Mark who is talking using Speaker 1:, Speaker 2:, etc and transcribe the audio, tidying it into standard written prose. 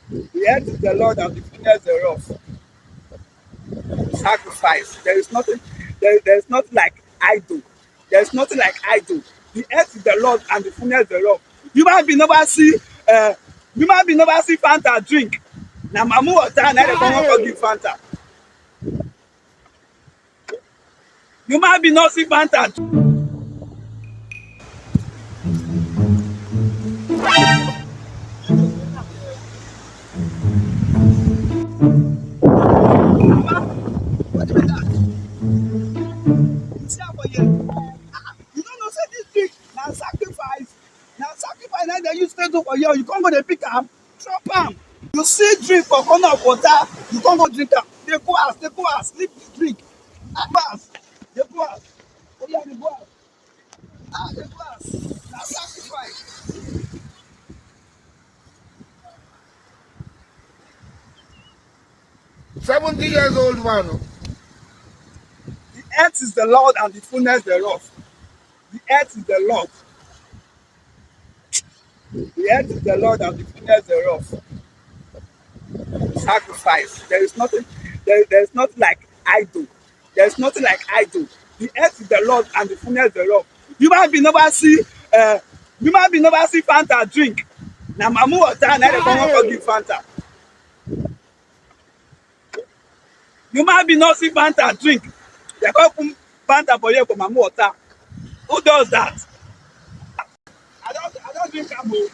Speaker 1: The earth is the Lord and the fullness thereof. Sacrifice. There is nothing like idol. There is nothing like idol. The earth is the Lord and the fullness thereof. Human being never see human being never see Fanta drink. Na mamu water na dey come come give Fanta. Human being no see Fanta drink. Wetin be that? You see am for here. You no know say dis drink na sacrifice. Na sacrifice na dem use take do for here. You come go dey pick am, chop am. You see drink for corner of water, you come go drink am. Dey go house, leave the drink. Go house, dey go house. Oya dey go house. Dey go house. Na sacrifice.
Speaker 2: 70 years old man.
Speaker 1: The earth is the Lord and the fullness thereof. The earth is the Lord. The earth is the Lord and the fullness thereof. Sacrifice. There is nothing like idol. There is nothing like idol. The earth is the Lord and the fullness thereof. Human being never see human being never see Fanta drink. Na mamu water na dey come come give Fanta. Human being no see Fanta drink. Dey come put Fanta for here for mamu water. Who does that? I don't drink am o.